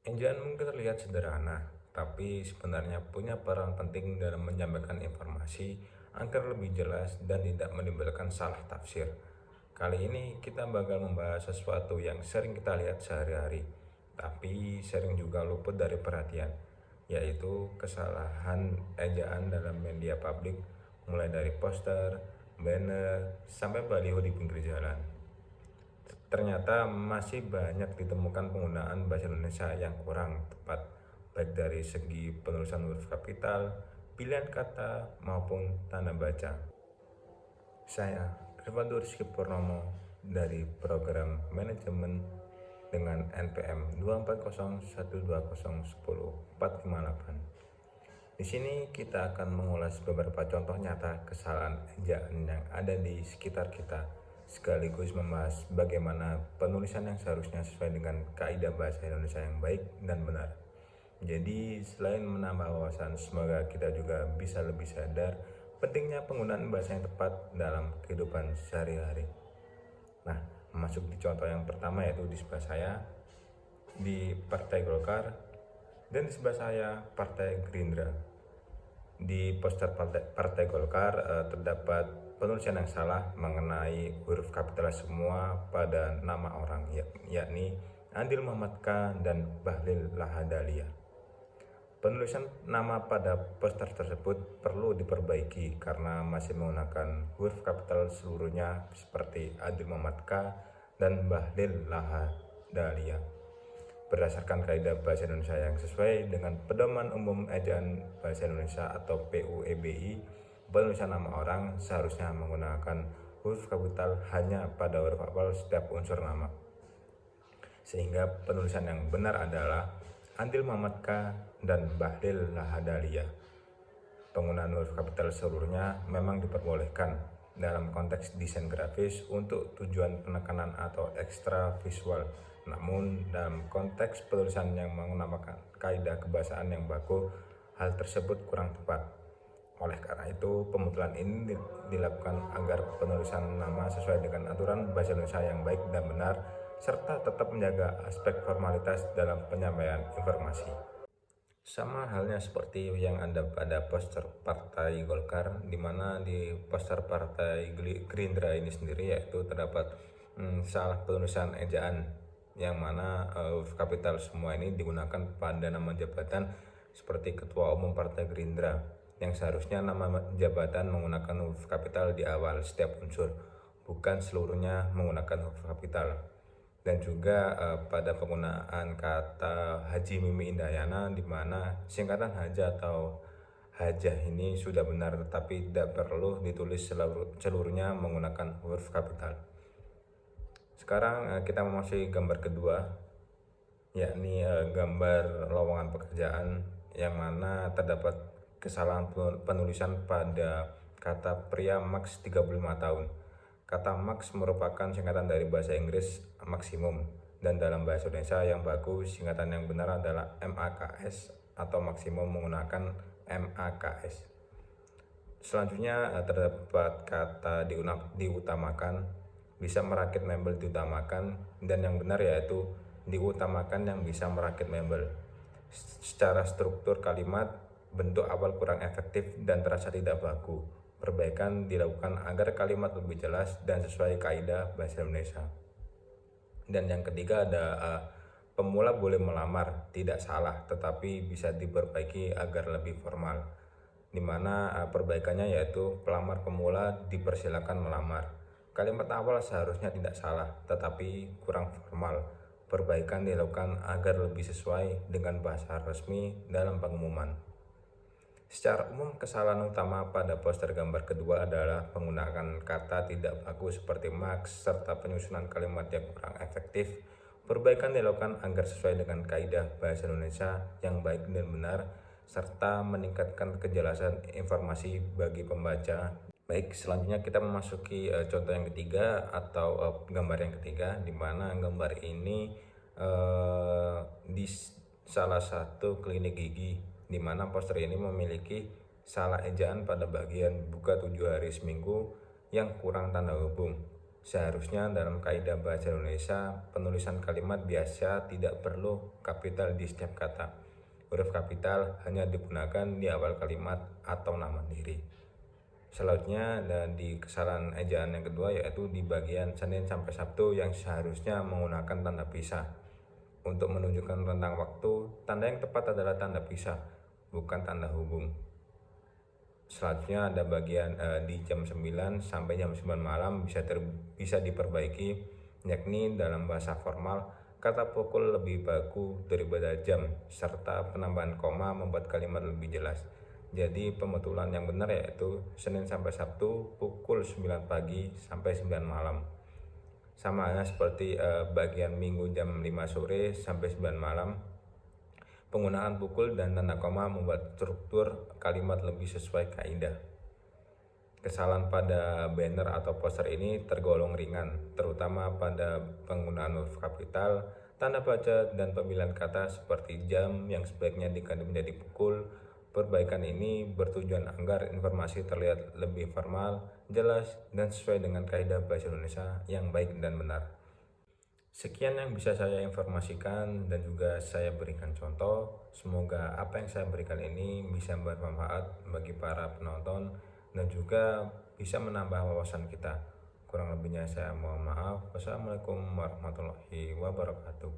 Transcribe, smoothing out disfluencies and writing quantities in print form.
Ejaan mungkin terlihat sederhana, tapi sebenarnya punya peran penting dalam menyampaikan informasi agar lebih jelas dan tidak menimbulkan salah tafsir. Kali ini kita bakal membahas sesuatu yang sering kita lihat sehari-hari, tapi sering juga luput dari perhatian, yaitu kesalahan ejaan dalam media publik, mulai dari poster, banner, sampai baliho di pinggir jalan. Ternyata masih banyak ditemukan penggunaan bahasa Indonesia yang kurang tepat, baik dari segi penulisan huruf kapital, pilihan kata, maupun tanda baca. Saya, Irfan Rizky Purnomo, dari program manajemen dengan NPM 24012010458. Di sini kita akan mengulas beberapa contoh nyata kesalahan ejaan yang ada di sekitar kita, sekaligus membahas bagaimana penulisan yang seharusnya sesuai dengan kaidah bahasa Indonesia yang baik dan benar. Jadi, selain menambah wawasan, semoga kita juga bisa lebih sadar pentingnya penggunaan bahasa yang tepat dalam kehidupan sehari-hari. Nah, masuk di contoh yang pertama, yaitu di sebelah saya, di Partai Golkar, dan di sebelah saya Partai Gerindra. Di poster Partai Golkar terdapat penulisan yang salah mengenai huruf kapital semua pada nama orang, yakni Adil Muhammad K dan Bahlil Lahadalia. Penulisan nama pada poster tersebut perlu diperbaiki karena masih menggunakan huruf kapital seluruhnya seperti Adil Muhammad K dan Bahlil Lahadalia. Berdasarkan kaidah bahasa Indonesia yang sesuai dengan Pedoman Umum Ejaan Bahasa Indonesia atau PUEBI, penulisan nama orang seharusnya menggunakan huruf kapital hanya pada huruf awal setiap unsur nama. Sehingga penulisan yang benar adalah Adil Muhammad K dan Bahlil Lahadalia. Penggunaan huruf kapital seluruhnya memang diperbolehkan dalam konteks desain grafis untuk tujuan penekanan atau ekstra visual. Namun dalam konteks penulisan yang menggunakan kaidah kebahasaan yang baku, hal tersebut kurang tepat. Oleh karena itu, pemutulan ini dilakukan agar penulisan nama sesuai dengan aturan bahasa Indonesia yang baik dan benar, serta tetap menjaga aspek formalitas dalam penyampaian informasi. Sama halnya seperti yang ada pada poster Partai Golkar, di mana di poster Partai Gerindra ini sendiri yaitu terdapat salah penulisan ejaan, yang mana huruf kapital semua ini digunakan pada nama jabatan seperti Ketua Umum Partai Gerindra, yang seharusnya nama jabatan menggunakan huruf kapital di awal setiap unsur, bukan seluruhnya menggunakan huruf kapital. Dan juga pada penggunaan kata Haji Mimi Indayana, di mana singkatan Haja atau Hajah ini sudah benar, tetapi tidak perlu ditulis seluruhnya menggunakan huruf kapital. Sekarang kita memasuki gambar kedua, yakni gambar lowongan pekerjaan, yang mana terdapat kesalahan penulisan pada kata pria maks 35 tahun. Kata maks merupakan singkatan dari bahasa Inggris maksimum, dan dalam bahasa Indonesia yang bagus singkatan yang benar adalah MAKS atau maksimum menggunakan MAKS. Selanjutnya terdapat kata diutamakan, bisa merakit mebel diutamakan, dan yang benar yaitu diutamakan yang bisa merakit mebel. Secara struktur kalimat, bentuk awal kurang efektif dan terasa tidak baku. Perbaikan dilakukan agar kalimat lebih jelas dan sesuai kaidah bahasa Indonesia. Dan yang ketiga ada pemula boleh melamar, tidak salah, tetapi bisa diperbaiki agar lebih formal, dimana perbaikannya yaitu pelamar pemula dipersilakan melamar. Kalimat awal seharusnya tidak salah, tetapi kurang formal. Perbaikan dilakukan agar lebih sesuai dengan bahasa resmi dalam pengumuman. Secara umum, kesalahan utama pada poster gambar kedua adalah penggunaan kata tidak bagus seperti maks, serta penyusunan kalimat yang kurang efektif. Perbaikan dilakukan agar sesuai dengan kaidah bahasa Indonesia yang baik dan benar, serta meningkatkan kejelasan informasi bagi pembaca. Baik, selanjutnya kita memasuki contoh yang ketiga atau gambar yang ketiga, di mana gambar ini di salah satu klinik gigi, di mana poster ini memiliki salah ejaan pada bagian buka 7 hari seminggu yang kurang tanda hubung. Seharusnya dalam kaidah bahasa Indonesia, penulisan kalimat biasa tidak perlu kapital di setiap kata. Huruf kapital hanya digunakan di awal kalimat atau nama diri. Selanjutnya dan di kesalahan ejaan yang kedua, yaitu di bagian Senin sampai Sabtu yang seharusnya menggunakan tanda pisah. Untuk menunjukkan rentang waktu, tanda yang tepat adalah tanda pisah, bukan tanda hubung. Selanjutnya ada bagian di jam 9 sampai jam 9 malam bisa diperbaiki, yakni dalam bahasa formal kata pukul lebih baku daripada jam, serta penambahan koma membuat kalimat lebih jelas. Jadi pembetulan yang benar yaitu Senin sampai Sabtu pukul 9 pagi sampai 9 malam. Sama halnya seperti bagian Minggu jam 5 sore sampai 9 malam. Penggunaan pukul dan tanda koma membuat struktur kalimat lebih sesuai kaidah. Kesalahan pada banner atau poster ini tergolong ringan, terutama pada penggunaan huruf kapital, tanda baca, dan pemilihan kata seperti jam yang sebaiknya diganti menjadi pukul. Perbaikan ini bertujuan agar informasi terlihat lebih formal, jelas, dan sesuai dengan kaidah bahasa Indonesia yang baik dan benar. Sekian yang bisa saya informasikan dan juga saya berikan contoh. Semoga apa yang saya berikan ini bisa bermanfaat bagi para penonton dan juga bisa menambah wawasan kita. Kurang lebihnya saya mohon maaf. Wassalamualaikum warahmatullahi wabarakatuh.